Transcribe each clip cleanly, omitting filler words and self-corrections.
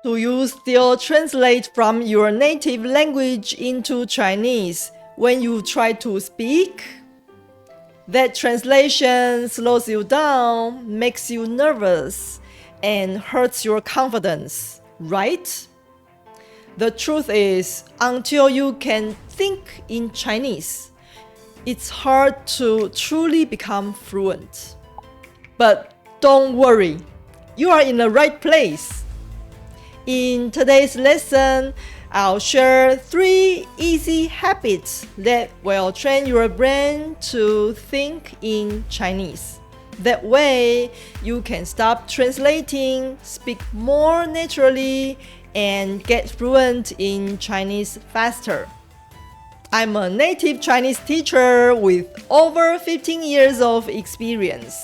Do you still translate from your native language into Chinese when you try to speak? That translation slows you down, makes you nervous, and hurts your confidence, right? The truth is, until you can think in Chinese, it's hard to truly become fluent. But don't worry, you are in the right place. In today's lesson, I'll share 3 easy habits that will train your brain to think in Chinese. That way, you can stop translating, speak more naturally, and get fluent in Chinese faster. I'm a native Chinese teacher with over 15 years of experience.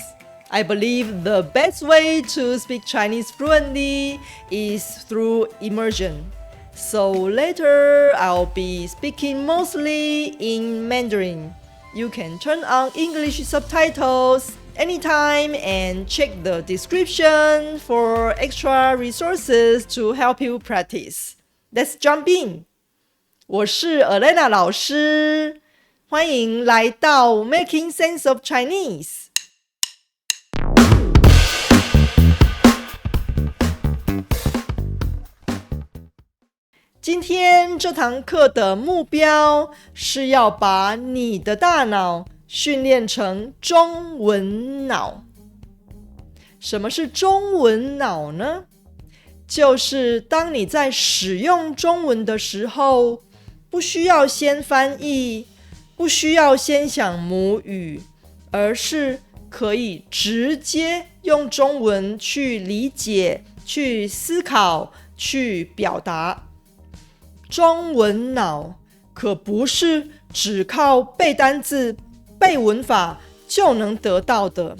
I believe the best way to speak Chinese fluently is through immersion. So later, I'll be speaking mostly in Mandarin. You can turn on English subtitles anytime and check the description for extra resources to help you practice. Let's jump in! 我是 Elena 老师，欢迎来到 Making Sense of Chinese。今天这堂课的目标是要把你的大脑训练成中文脑。什么是中文脑呢？就是当你在使用中文的时候，不需要先翻译，不需要先想母语，而是可以直接用中文去理解、去思考、去表达。中文脑可不是只靠背单字、背文法就能得到的，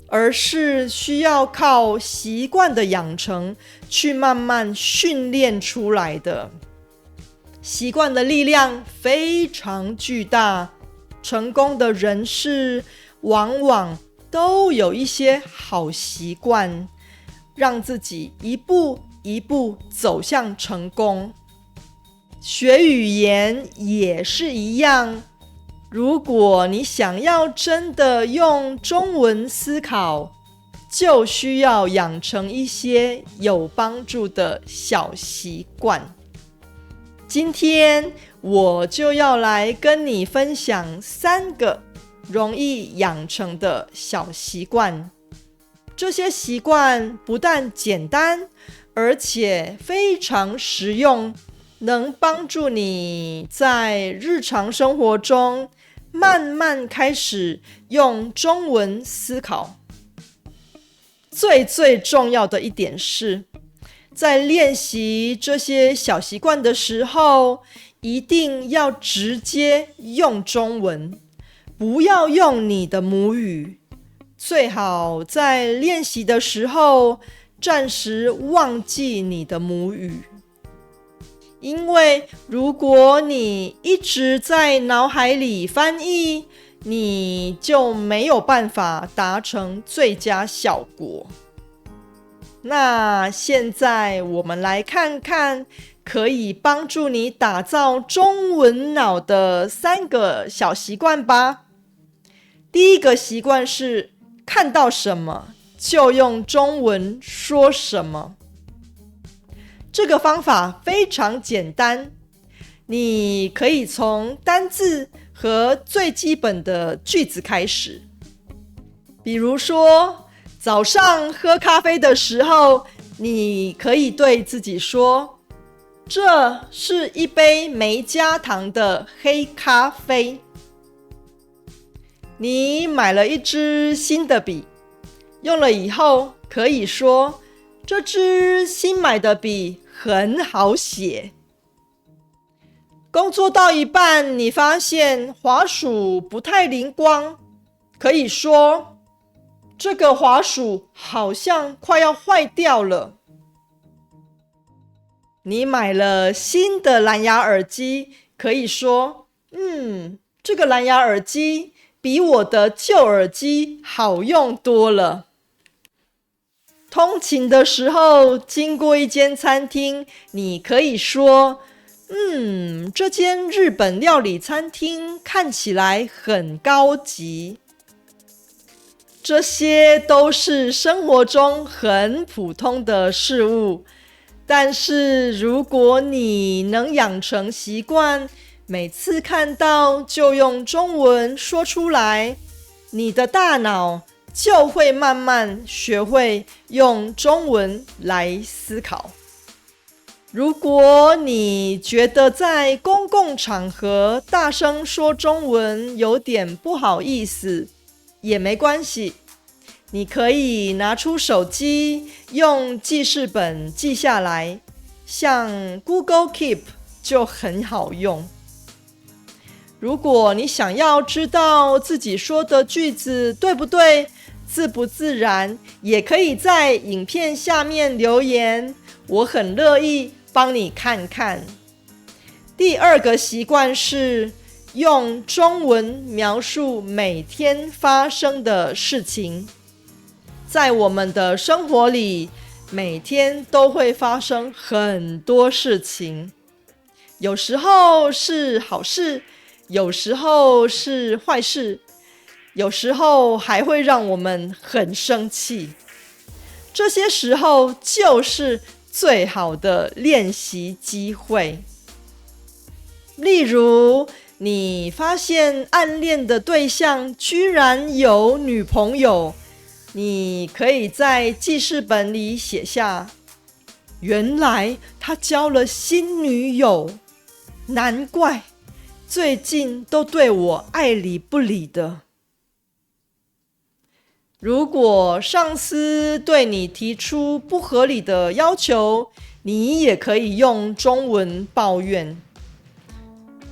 而是需要靠习惯的养成去慢慢训练出来的。习惯的力量非常巨大，成功的人士往往都有一些好习惯，让自己一步一步走向成功。学语言也是一样，如果你想要真的用中文思考，就需要养成一些有帮助的小习惯。今天我就要来跟你分享3个容易养成的小习惯。这些习惯不但简单，而且非常实用，能帮助你在日常生活中慢慢开始用中文思考。最重要的一点是，在练习这些小习惯的时候，一定要直接用中文，不要用你的母语。最好在练习的时候，暂时忘记你的母语。因为如果你一直在脑海里翻译，你就没有办法达成最佳效果。那现在我们来看看可以帮助你打造中文脑的3个小习惯吧。第一个习惯是看到什么就用中文说什么。这个方法非常简单，你可以从单字和最基本的句子开始。比如说，早上喝咖啡的时候，你可以对自己说，这是一杯没加糖的黑咖啡。你买了一支新的笔，用了以后可以说，这支新买的笔很好写。工作到一半，你发现滑鼠不太灵光，可以说，这个滑鼠好像快要坏掉了。你买了新的蓝牙耳机，可以说，这个蓝牙耳机比我的旧耳机好用多了。通勤的时候经过一间餐厅，你可以说这间日本料理餐厅看起来很高级。这些都是生活中很普通的事物，但是如果你能养成习惯，每次看到就用中文说出来，你的大脑就会慢慢学会用中文来思考。如果你觉得在公共场合大声说中文有点不好意思，也没关系，你可以拿出手机，用记事本记下来，像 Google Keep 就很好用。如果你想要知道自己说的句子对不对，自不自然，也可以在影片下面留言，我很乐意帮你看看。第二个习惯是用中文描述每天发生的事情。在我们的生活里，每天都会发生很多事情，有时候是好事，有时候是坏事，有时候还会让我们很生气。这些时候就是最好的练习机会。例如，你发现暗恋的对象居然有女朋友，你可以在记事本里写下：原来他交了新女友，难怪最近都对我爱理不理的。如果上司对你提出不合理的要求，你也可以用中文抱怨：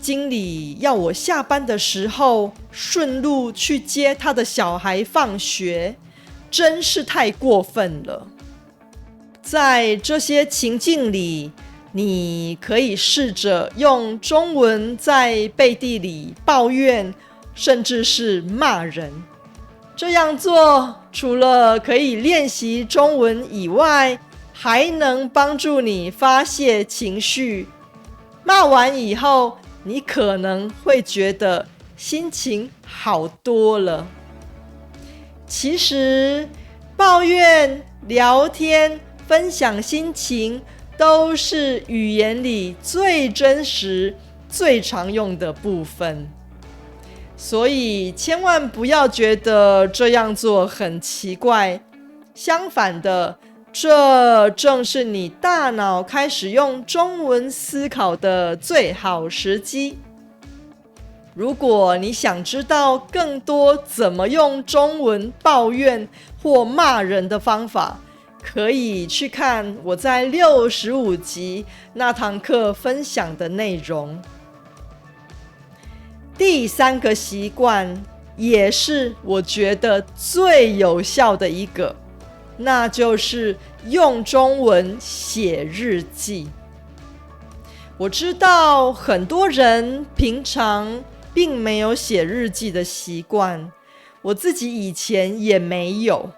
经理要我下班的时候顺路去接他的小孩放学，真是太过分了。在这些情境里，你可以试着用中文在背地里抱怨，甚至是骂人。这样做除了可以练习中文以外，还能帮助你发泄情绪。骂完以后，你可能会觉得心情好多了。其实，抱怨、聊天、分享心情，都是语言里最真实、最常用的部分。所以千万不要觉得这样做很奇怪，相反的，这正是你大脑开始用中文思考的最好时机。如果你想知道更多怎么用中文抱怨或骂人的方法，可以去看我在65集那堂课分享的内容。第三个习惯，也是我觉得最有效的一个，那就是用中文写日记。我知道很多人平常并没有写日记的习惯，我自己以前也没有。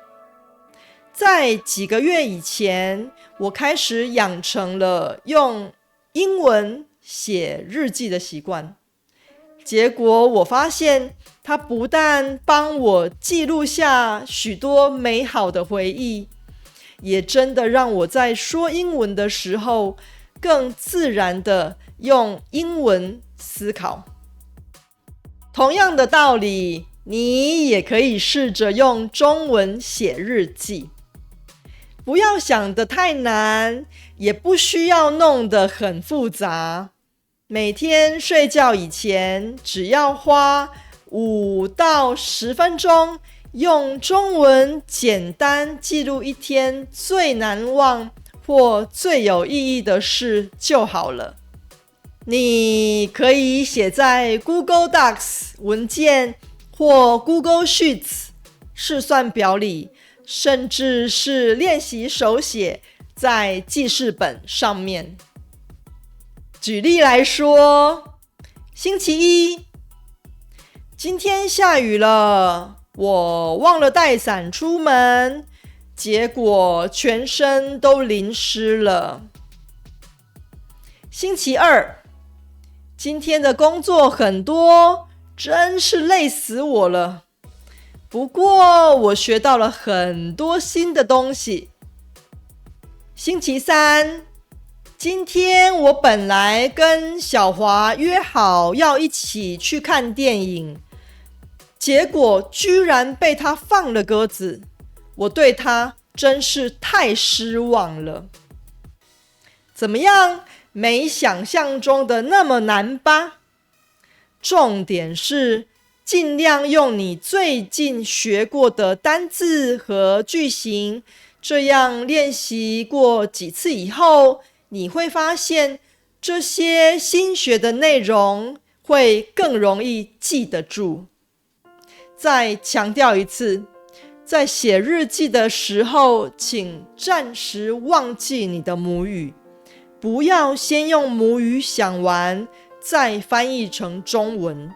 在几个月以前，我开始养成了用英文写日记的习惯。结果我发现，它不但帮我记录下许多美好的回忆，也真的让我在说英文的时候更自然地用英文思考。同样的道理，你也可以试着用中文写日记。不要想得太难，也不需要弄得很复杂。每天睡觉以前，只要花5到10分钟，用中文简单记录一天最难忘或最有意义的事就好了。你可以写在 Google Docs 文件或 Google Sheets 试算表里，甚至是练习手写在记事本上面。举例来说，星期一，今天下雨了，我忘了带伞出门。结果全身都淋湿了。星期二，今天的工作很多，真是累死我了。不过我学到了很多新的东西。星期三，今天我本来跟小华约好要一起去看电影，结果居然被他放了鸽子，我对他真是太失望了。怎么样？没想象中的那么难吧？重点是尽量用你最近学过的单字和句型，这样练习过几次以后，你会发现这些新学的内容会更容易记得住。再强调一次，在写日记的时候，请暂时忘记你的母语，不要先用母语想完，再翻译成中文。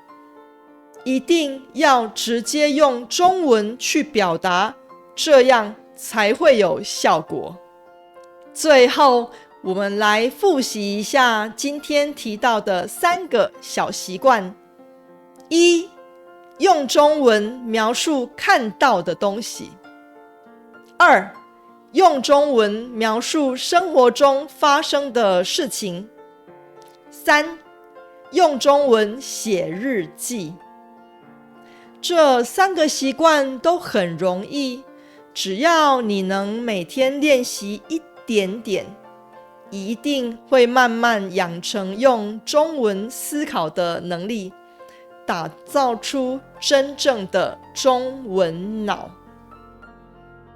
一定要直接用中文去表达，这样才会有效果。最后，我们来复习一下今天提到的3个小习惯。1. 用中文描述看到的东西。2. 用中文描述生活中发生的事情。3. 用中文写日记。这3个习惯都很容易，只要你能每天练习一点点，一定会慢慢养成用中文思考的能力，打造出真正的中文脑。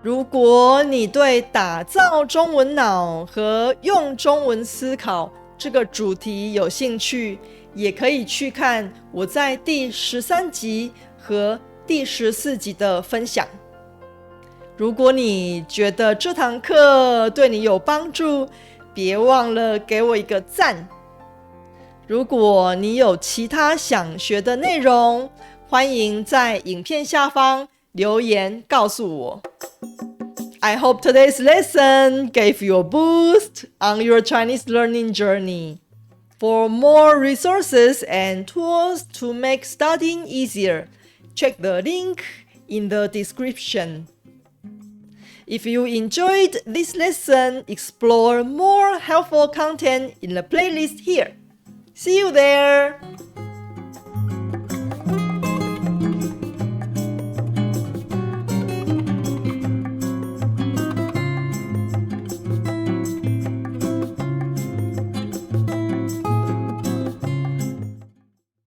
如果你对打造中文脑和用中文思考这个主题有兴趣，也可以去看我在第13集和第14集的分享。如果你觉得这堂课对你有帮助，别忘了给我一个赞。如果你有其他想学的内容，欢迎在影片下方留言告诉我。I hope today's lesson gave you a boost on your Chinese learning journey. For more resources and tools to make studying easier, check the link in the description. If you enjoyed this lesson, explore more helpful content in the playlist here. See you there!